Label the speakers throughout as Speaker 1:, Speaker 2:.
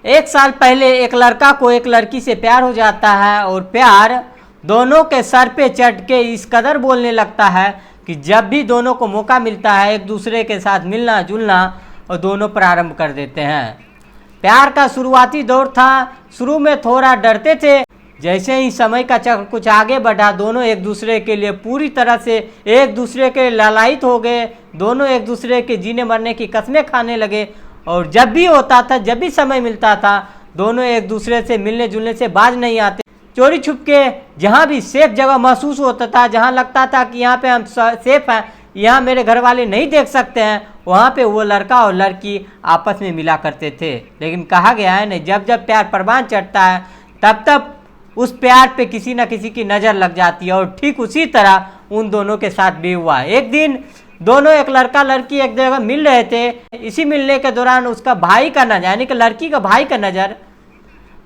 Speaker 1: एक साल पहले एक लड़का को एक लड़की से प्यार हो जाता है और प्यार दोनों के सर पे चढ़ के इस कदर बोलने लगता है कि जब भी दोनों को मौका मिलता है एक दूसरे के साथ मिलना जुलना और दोनों प्रारंभ कर देते हैं। प्यार का शुरुआती दौर था, शुरू में थोड़ा डरते थे। जैसे ही समय का चक्र कुछ आगे बढ़ा, दोनों एक दूसरे के लिए पूरी तरह से एक दूसरे के लालायित हो गए। दोनों एक दूसरे के जीने मरने की कस्में खाने लगे और जब भी होता था, जब भी समय मिलता था, दोनों एक दूसरे से मिलने जुलने से बाज नहीं आते। चोरी छुप के जहाँ भी सेफ जगह महसूस होता था, जहाँ लगता था कि यहाँ पे हम सेफ हैं, यहाँ मेरे घर वाले नहीं देख सकते हैं, वहाँ पे वो लड़का और लड़की आपस में मिला करते थे। लेकिन कहा गया है नहीं, जब जब प्यार परवान चढ़ता है तब तब उस प्यार पे किसी न किसी की नज़र लग जाती है। और ठीक उसी तरह उन दोनों के साथ भी हुआ। एक दिन दोनों एक लड़का लड़की एक जगह मिल रहे थे। इसी मिलने के दौरान उसका भाई का नज़र, यानी कि लड़की का भाई का नज़र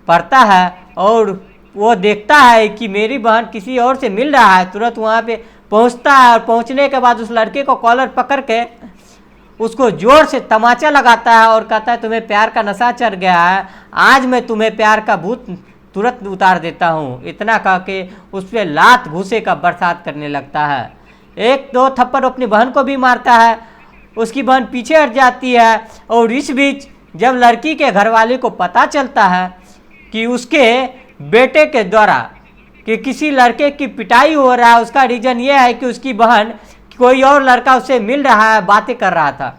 Speaker 1: पड़ता है और वो देखता है कि मेरी बहन किसी और से मिल रहा है। तुरंत वहाँ पे पहुँचता है और पहुँचने के बाद उस लड़के को कॉलर पकड़ के उसको जोर से तमाचा लगाता है और कहता है तुम्हें प्यार का नशा चढ़ गया है, आज मैं तुम्हें प्यार का भूत तुरंत उतार देता हूँ। इतना कह के उस पर लात घूसे का बरसात करने लगता है। एक दो थप्पड़ अपनी बहन को भी मारता है। उसकी बहन पीछे हट जाती है और इस बीच जब लड़की के घरवाले को पता चलता है कि उसके बेटे के द्वारा कि किसी लड़के की पिटाई हो रहा है, उसका रीज़न ये है कि उसकी बहन कोई और लड़का उससे मिल रहा है, बातें कर रहा था।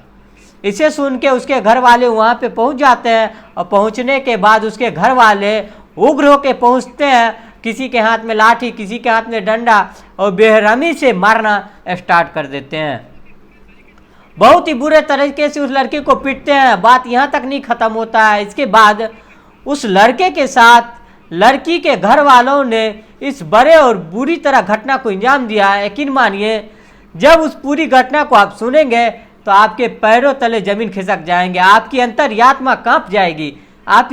Speaker 1: इसे सुन के उसके घर वाले वहाँ पे पहुँच जाते हैं और पहुँचने के बाद उसके घर वाले उग्र होके पहुँचते हैं। किसी के हाथ में लाठी, किसी के हाथ में डंडा और बेरहमी से मारना स्टार्ट कर देते हैं। बहुत ही बुरे तरीके से उस लड़के को पीटते हैं। बात यहाँ तक नहीं ख़त्म होता है। इसके बाद उस लड़के के साथ लड़की के घर वालों ने इस बड़े और बुरी तरह घटना को अंजाम दिया है। यकीन मानिए, जब उस पूरी घटना को आप सुनेंगे तो आपके पैरों तले ज़मीन खिसक जाएंगे, आपकी अंतर्यात्मा कांप जाएगी। आप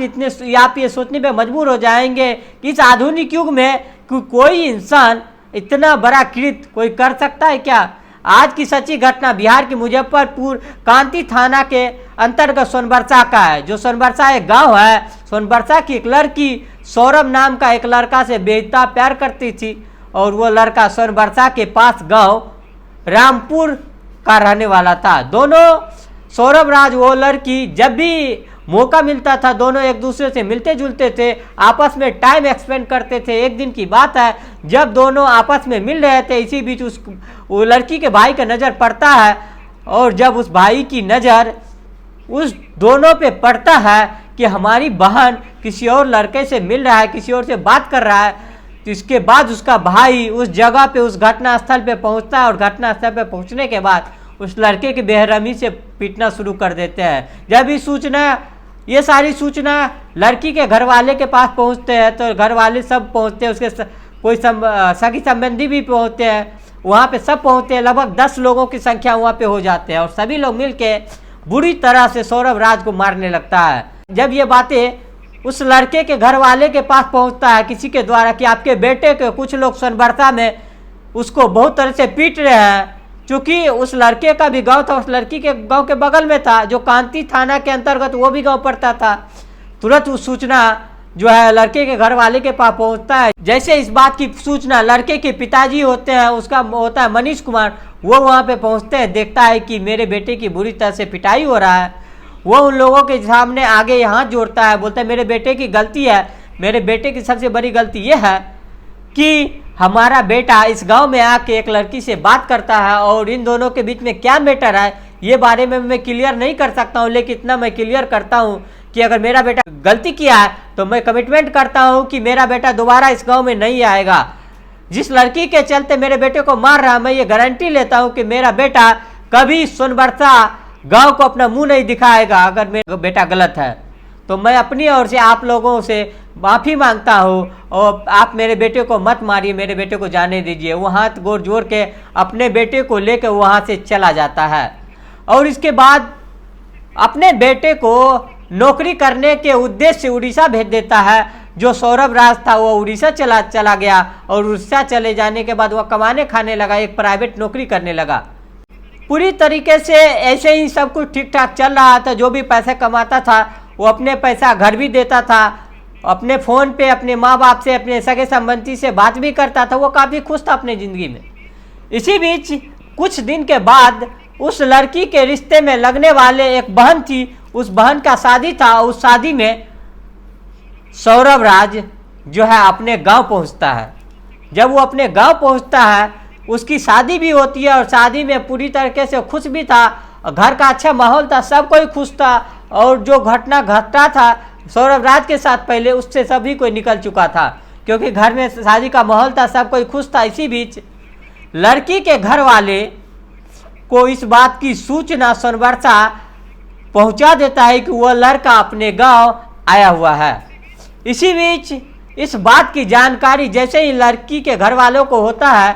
Speaker 1: ये सोचने पे मजबूर हो जाएंगे कि इस आधुनिक युग में कोई इंसान इतना बड़ा कृत्य कोई कर सकता है क्या। आज की सच्ची घटना बिहार के मुजफ्फरपुर कांती थाना के अंतर्गत सोनबरसा का है। जो सोनबरसा एक गांव है, सोनबरसा की एक लड़की सौरभ नाम का एक लड़का से बेइंतहा प्यार करती थी और वो लड़का सोनबरसा के पास गांव रामपुर का रहने वाला था। दोनों सौरभ राज वो लड़की जब भी मौका मिलता था दोनों एक दूसरे से मिलते जुलते थे, आपस में टाइम एक्सपेंड करते थे। एक दिन की बात है, जब दोनों आपस में मिल रहे थे, इसी बीच वो लड़की के भाई का नज़र पड़ता है और जब उस भाई की नज़र उस दोनों पे पड़ता है कि हमारी बहन किसी और लड़के से मिल रहा है, किसी और से बात कर रहा है, तो इसके बाद उसका भाई उस जगह पे उस घटना स्थल पे पहुंचता है और घटना स्थल पे पहुंचने के बाद उस लड़के की बेरहमी से पीटना शुरू कर देते हैं। जब ये सारी सूचना लड़की के घर वाले के पास पहुंचते हैं तो घर वाले सब पहुंचते हैं, उसके कोई सगी संबंधी भी पहुंचते हैं, वहाँ पे सब पहुंचते हैं। लगभग 10 लोगों की संख्या वहाँ पे हो जाते हैं और सभी लोग मिलके बुरी तरह से सौरभ राज को मारने लगता है। जब ये बातें उस लड़के के घर वाले के पास पहुँचता है किसी के द्वारा कि आपके बेटे के कुछ लोग सोनबरसा में उसको बहुत तरह से पीट रहे हैं, चूँकि उस लड़के का भी गांव था, उस लड़की के गांव के बगल में था, जो कांती थाना के अंतर्गत वो भी गांव पड़ता था। तुरंत उस सूचना जो है लड़के के घर वाले के पास पहुंचता है। जैसे इस बात की सूचना लड़के के पिताजी होते हैं, उसका होता है मनीष कुमार, वो वहां पे पहुंचते हैं, देखता है कि मेरे बेटे की बुरी तरह से पिटाई हो रहा है। वो उन लोगों के सामने आगे हाथ जोड़ता है, बोलता है मेरे बेटे की गलती है, मेरे बेटे की सबसे बड़ी गलती ये है कि हमारा बेटा इस गांव में आके एक लड़की से बात करता है और इन दोनों के बीच में क्या मैटर है ये बारे में मैं क्लियर नहीं कर सकता हूं, लेकिन इतना मैं क्लियर करता हूं कि अगर मेरा बेटा गलती किया है तो मैं कमिटमेंट करता हूं कि मेरा बेटा दोबारा इस गांव में नहीं आएगा। जिस लड़की के चलते मेरे बेटे को मार रहा, मैं ये गारंटी लेता हूं कि मेरा बेटा कभी सोनबरसा गाँव को अपना मुँह नहीं दिखाएगा। अगर मेरा बेटा गलत है तो मैं अपनी ओर से आप लोगों से माफ़ी मांगता हूँ और आप मेरे बेटे को मत मारिए, मेरे बेटे को जाने दीजिए। वो हाथ गोर जोड़ के अपने बेटे को लेकर वहाँ से चला जाता है और इसके बाद अपने बेटे को नौकरी करने के उद्देश्य से उड़ीसा भेज देता है। जो सौरभ राज था वो उड़ीसा चला गया और उड़ीसा चले जाने के बाद वह कमाने खाने लगा, एक प्राइवेट नौकरी करने लगा। पूरी तरीके से ऐसे ही सब कुछ ठीक ठाक चल रहा था। जो भी पैसा कमाता था वो अपने पैसा घर भी देता था, अपने फ़ोन पे अपने माँ बाप से, अपने सगे संबंधी से बात भी करता था। वो काफ़ी खुश था अपनी ज़िंदगी में। इसी बीच कुछ दिन के बाद उस लड़की के रिश्ते में लगने वाले एक बहन थी, उस बहन का शादी था। उस शादी में सौरभ राज जो है अपने गांव पहुंचता है। जब वो अपने गांव पहुंचता है, उसकी शादी भी होती है और शादी में पूरी तरीके से खुश भी था, घर का अच्छा माहौल था, सब कोई खुश था। और जो घटना घटा था सौरभ राज के साथ पहले, उससे सभी कोई निकल चुका था, क्योंकि घर में शादी का माहौल था, सब कोई खुश था। इसी बीच लड़की के घर वाले को इस बात की सूचना सोनबरसा पहुंचा देता है कि वह लड़का अपने गांव आया हुआ है। इसी बीच इस बात की जानकारी जैसे ही लड़की के घर वालों को होता है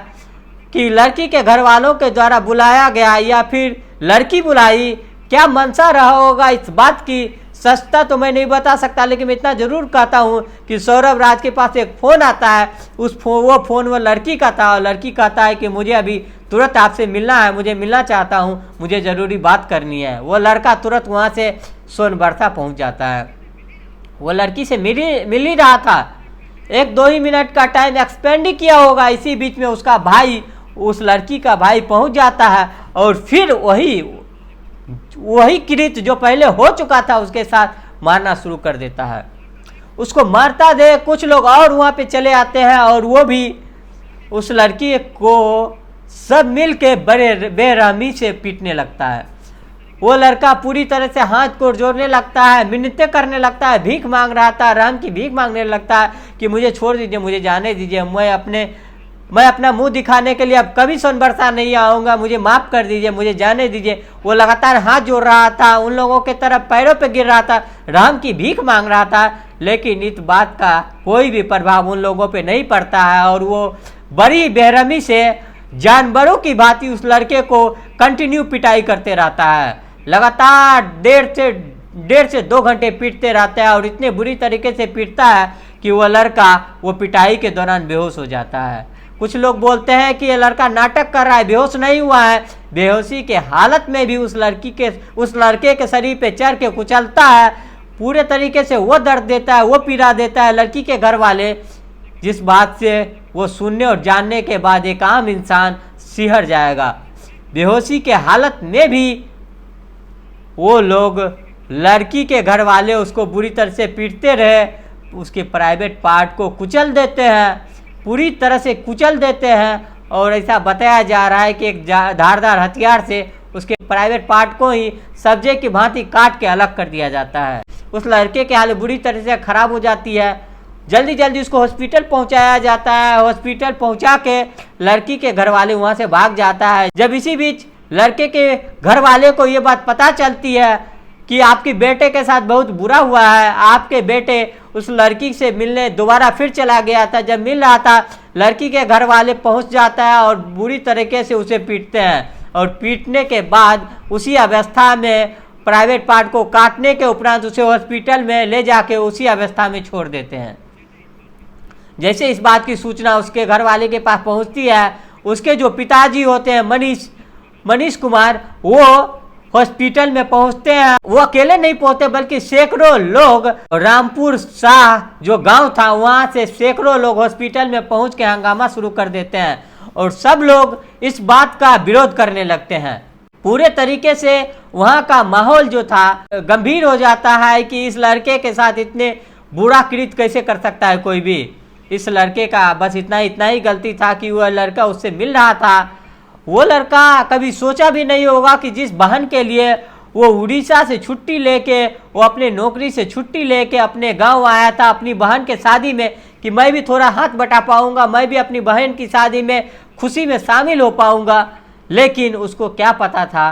Speaker 1: कि लड़की के घर वालों के द्वारा बुलाया गया या फिर लड़की बुलाई, क्या मंशा रहा होगा इस बात की सस्ता तो मैं नहीं बता सकता, लेकिन मैं इतना जरूर कहता हूँ कि सौरभ राज के पास एक फ़ोन आता है। वो फ़ोन वो लड़की का था और लड़की कहता है कि मुझे अभी तुरंत आपसे मिलना है, मुझे मिलना चाहता हूँ, मुझे ज़रूरी बात करनी है। वो लड़का तुरंत वहाँ से सोनबरसा पहुँच जाता है। वो लड़की से मिल ही रहा था, 1-2 ही मिनट का टाइम एक्सपेंड ही किया होगा। इसी बीच में उसका भाई, उस लड़की का भाई पहुँच जाता है और फिर वही कृत्य जो पहले हो चुका था उसके साथ मारना शुरू कर देता है। उसको मारता देख कुछ लोग और वहाँ पे चले आते हैं और वो भी उस लड़की को सब मिल के बड़े बेरहमी से पीटने लगता है। वो लड़का पूरी तरह से हाथ को जोड़ने लगता है, मिन्नतें करने लगता है, भीख मांग रहा था, राम की भीख मांगने लगता है कि मुझे छोड़ दीजिए, मुझे जाने दीजिए, मैं अपना मुंह दिखाने के लिए अब कभी सोनबरसा नहीं आऊँगा, मुझे माफ़ कर दीजिए, मुझे जाने दीजिए। वो लगातार हाथ जोड़ रहा था, उन लोगों के तरफ पैरों पे गिर रहा था, राम की भीख मांग रहा था, लेकिन इस बात का कोई भी प्रभाव उन लोगों पे नहीं पड़ता है और वो बड़ी बेरहमी से जानवरों की भांति उस लड़के को कंटिन्यू पिटाई करते रहता है। लगातार 1.5 से 2 घंटे पीटते रहता है और इतने बुरी तरीके से पीटता है कि वो लड़का वो पिटाई के दौरान बेहोश हो जाता है। कुछ लोग बोलते हैं कि ये लड़का नाटक कर रहा है, बेहोश नहीं हुआ है। बेहोशी के हालत में भी उस लड़के के शरीर पे चढ़ के कुचलता है, पूरे तरीके से वो दर्द देता है, वो पीड़ा देता है। लड़की के घर वाले जिस बात से वो सुनने और जानने के बाद एक आम इंसान सिहर जाएगा। बेहोशी के हालत में भी वो लोग, लड़की के घर वाले उसको बुरी तरह से पीटते रहे, उसके प्राइवेट पार्ट को कुचल देते हैं, पूरी तरह से कुचल देते हैं। और ऐसा बताया जा रहा है कि एक धारदार हथियार से उसके प्राइवेट पार्ट को ही सब्जे की भांति काट के अलग कर दिया जाता है। उस लड़के की हालत बुरी तरह से खराब हो जाती है। जल्दी जल्दी उसको हॉस्पिटल पहुंचाया जाता है। हॉस्पिटल पहुंचा के लड़की के घर वाले वहां से भाग जाता है। जब इसी बीच लड़के के घर वाले को ये बात पता चलती है कि आपके बेटे के साथ बहुत बुरा हुआ है, आपके बेटे उस लड़की से मिलने दोबारा फिर चला गया था, जब मिल रहा था लड़की के घर वाले पहुंच जाता है और बुरी तरीके से उसे पीटते हैं। और पीटने के बाद उसी अवस्था में प्राइवेट पार्ट को काटने के उपरांत उसे हॉस्पिटल में ले जाके उसी अवस्था में छोड़ देते हैं। जैसे इस बात की सूचना उसके घर वाले के पास पहुंचती है, उसके जो पिताजी होते हैं मनीष कुमार, वो हॉस्पिटल में पहुंचते हैं। वो अकेले नहीं पहुंचते बल्कि सैकड़ों लोग, रामपुर शाह जो गांव था वहां से सैकड़ों लोग हॉस्पिटल में पहुंच के हंगामा शुरू कर देते हैं और सब लोग इस बात का विरोध करने लगते हैं। पूरे तरीके से वहां का माहौल जो था गंभीर हो जाता है कि इस लड़के के साथ इतने बुरा कृत्य कैसे कर सकता है कोई भी। इस लड़के का बस इतना ही गलती था कि वह लड़का उससे मिल रहा था। वो लड़का कभी सोचा भी नहीं होगा कि जिस बहन के लिए वो उड़ीसा से छुट्टी लेके, वो अपने नौकरी से छुट्टी लेके अपने गांव आया था अपनी बहन के शादी में, कि मैं भी थोड़ा हाथ बटा पाऊंगा, मैं भी अपनी बहन की शादी में खुशी में शामिल हो पाऊंगा। लेकिन उसको क्या पता था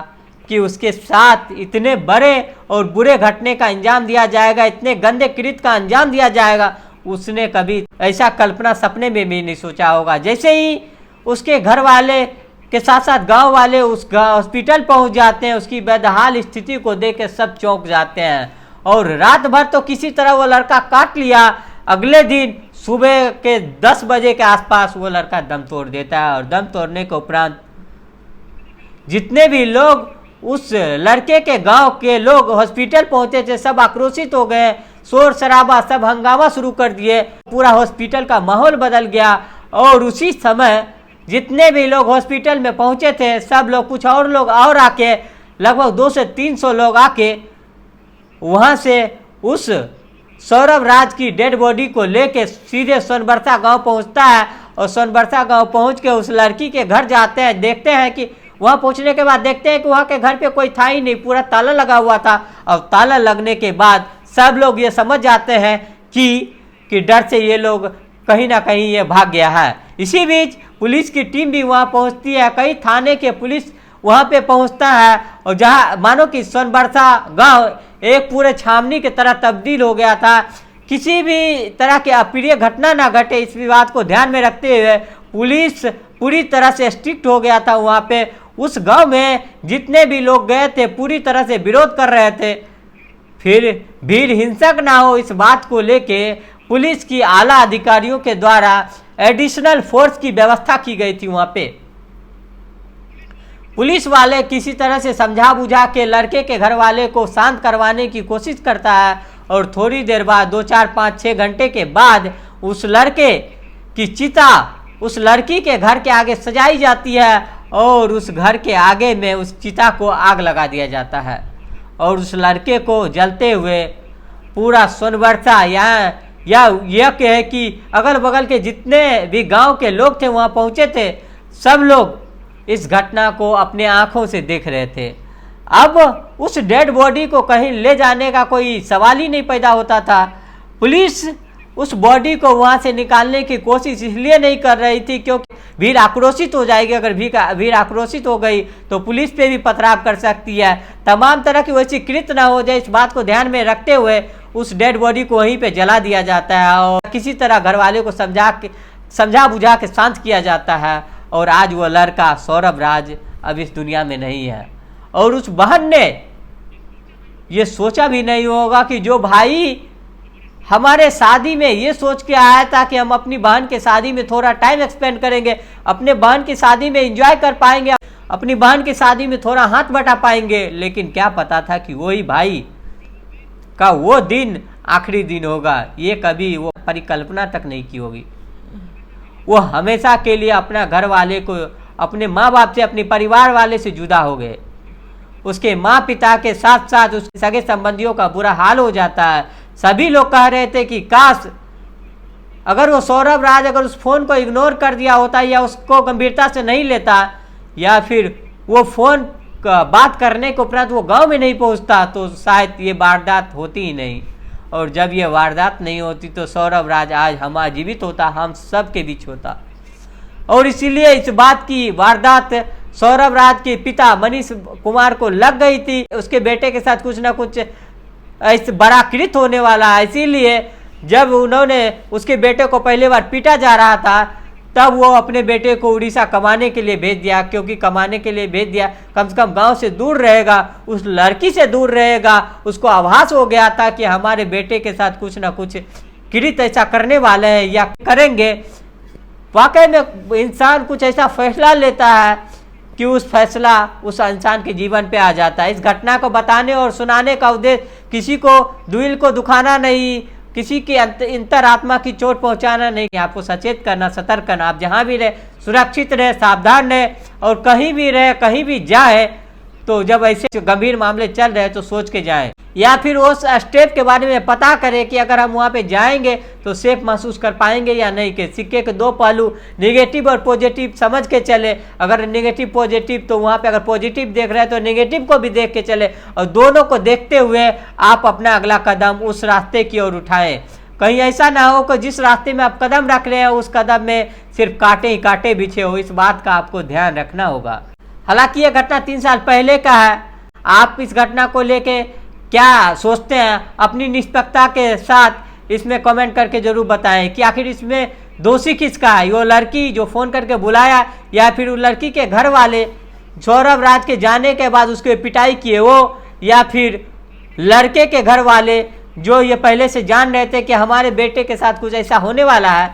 Speaker 1: कि उसके साथ इतने बड़े और बुरे घटने का अंजाम दिया जाएगा, इतने गंदे कृत्य का अंजाम दिया जाएगा। उसने कभी ऐसा कल्पना सपने में भी नहीं सोचा होगा। जैसे ही उसके घर वाले के साथ साथ गांव वाले उस हॉस्पिटल पहुंच जाते हैं, उसकी बेदहाल स्थिति को देख के सब चौंक जाते हैं। और रात भर तो किसी तरह वो लड़का काट लिया। अगले दिन सुबह के 10 बजे के आसपास वो लड़का दम तोड़ देता है और दम तोड़ने के उपरांत जितने भी लोग उस लड़के के गांव के लोग हॉस्पिटल पहुंचे थे, सब आक्रोशित हो गए, शोर शराबा, सब हंगामा शुरू कर दिए, पूरा हॉस्पिटल का माहौल बदल गया। और उसी समय जितने भी लोग हॉस्पिटल में पहुंचे थे सब लोग, कुछ और लोग और आके, लगभग 200 से 300 लोग आके वहां से उस सौरभ राज की डेड बॉडी को लेके सीधे सोनबरसा गांव पहुंचता है। और सोनबरसा गांव पहुंच के उस लड़की के घर जाते हैं, देखते हैं कि वहां पहुंचने के बाद देखते हैं कि वहां के घर पे कोई था ही नहीं, पूरा ताला लगा हुआ था। और ताला लगने के बाद सब लोग ये समझ जाते हैं कि डर से ये लोग कहीं ना कहीं ये भाग गया है। इसी बीच पुलिस की टीम भी वहां पहुंचती है, कई थाने के पुलिस वहां पे पहुंचता है। और जहां मानो कि सोनबरसा गांव एक पूरे छावनी की तरह तब्दील हो गया था, किसी भी तरह की अप्रिय घटना ना घटे, इस बात को ध्यान में रखते हुए पुलिस पूरी तरह से स्ट्रिक्ट हो गया था वहां पे। उस गांव में जितने भी लोग गए थे पूरी तरह से विरोध कर रहे थे, फिर भीड़ हिंसक ना हो इस बात को लेके पुलिस की आला अधिकारियों के द्वारा एडिशनल फोर्स की व्यवस्था की गई थी। वहां पे पुलिस वाले किसी तरह से समझा बुझा के लड़के के घर वाले को शांत करवाने की कोशिश करता है। और थोड़ी देर बाद 2, 4, 5, 6 घंटे के बाद उस लड़के की चिता उस लड़की के घर के आगे सजाई जाती है और उस घर के आगे में उस चिता को आग लगा दिया जाता है। और उस लड़के को जलते हुए पूरा सोनबरसा यह कहे कि अगल बगल के जितने भी गांव के लोग थे वहां पहुंचे थे, सब लोग इस घटना को अपने आंखों से देख रहे थे। अब उस डेड बॉडी को कहीं ले जाने का कोई सवाल ही नहीं पैदा होता था। पुलिस उस बॉडी को वहां से निकालने की कोशिश इसलिए नहीं कर रही थी क्योंकि भीड़ आक्रोशित हो जाएगी। अगर भीड़ आक्रोशित हो गई तो पुलिस पे भी पथराव कर सकती है। तमाम तरह की वैसी कृत्य ना हो जाए, इस बात को ध्यान में रखते हुए उस डेड बॉडी को वहीं पे जला दिया जाता है और किसी तरह घर वाले को समझा बुझा के शांत किया जाता है। और आज वो लड़का सौरभ राज अब इस दुनिया में नहीं है। और उस बहन ने ये सोचा भी नहीं होगा कि जो भाई हमारे शादी में ये सोच के आया था कि हम अपनी बहन के शादी में थोड़ा टाइम एक्सपेंड करेंगे, अपने बहन की शादी में एंजॉय कर पाएंगे, अपनी बहन की शादी में थोड़ा हाथ बटा पाएंगे, लेकिन क्या पता था कि वही भाई का वो दिन आखिरी दिन होगा। ये कभी वो परिकल्पना तक नहीं की होगी। वो हमेशा के लिए अपना घर वाले को, अपने माँ बाप से, अपने परिवार वाले से जुदा हो गए। उसके माँ पिता के साथ साथ उसके सगे संबंधियों का बुरा हाल हो जाता है। सभी लोग कह रहे थे कि काश अगर वो सौरभ राज अगर उस फोन को इग्नोर कर दिया होता या उसको गंभीरता से नहीं लेता या फिर वो फोन का बात करने के उपरांत वो गांव में नहीं पहुंचता तो शायद ये वारदात होती ही नहीं। और जब ये वारदात नहीं होती तो सौरभ राज आज हमारा जीवित होता, हम सब के बीच होता। और इसीलिए इस बात की वारदात सौरभ राज के पिता मनीष कुमार को लग गई थी, उसके बेटे के साथ कुछ ना कुछ इस बड़ा कृत होने वाला है। इसीलिए जब उन्होंने उसके बेटे को पहली बार पीटा जा रहा था तब वो अपने बेटे को उड़ीसा कमाने के लिए भेज दिया, क्योंकि कमाने के लिए भेज दिया, कम से कम गांव से दूर रहेगा, उस लड़की से दूर रहेगा। उसको आभास हो गया था कि हमारे बेटे के साथ कुछ ना कुछ कृत ऐसा करने वाले हैं या करेंगे। वाकई में इंसान कुछ ऐसा फैसला लेता है कि उस फैसला उस इंसान के जीवन पे आ जाता है। इस घटना को बताने और सुनाने का उद्देश्य किसी को दिल को दुखाना नहीं, किसी की अंतरात्मा की चोट पहुंचाना नहीं, आपको सचेत करना, सतर्क करना। आप जहां भी रहे सुरक्षित रहे, सावधान रहे और कहीं भी रहे, कहीं भी जाए तो जब ऐसे गंभीर मामले चल रहे हैं तो सोच के जाएं, या फिर उस स्टेप के बारे में पता करें कि अगर हम वहाँ पे जाएंगे तो सेफ महसूस कर पाएंगे या नहीं। के सिक्के के दो पहलू, नेगेटिव और पॉजिटिव समझ के चले। अगर नेगेटिव पॉजिटिव तो वहाँ पे अगर पॉजिटिव देख रहे हैं तो नेगेटिव को भी देख के चले, और दोनों को देखते हुए आप अपना अगला कदम उस रास्ते की ओर उठाएं। कहीं ऐसा ना हो कि जिस रास्ते में आप कदम रख रहे हैं उस कदम में सिर्फ कांटे ही कांटे बिछे हो। इस बात का आपको ध्यान रखना होगा। हालांकि ये घटना 3 साल पहले का है। आप इस घटना को लेके क्या सोचते हैं, अपनी निष्पक्षता के साथ इसमें कमेंट करके जरूर बताएं कि आखिर इसमें दोषी किसका है, वो लड़की जो फ़ोन करके बुलाया या फिर उस लड़की के घर वाले सौरभ राज के जाने के बाद उसके पिटाई किए वो, या फिर लड़के के घर वाले जो ये पहले से जान रहे थे कि हमारे बेटे के साथ कुछ ऐसा होने वाला है।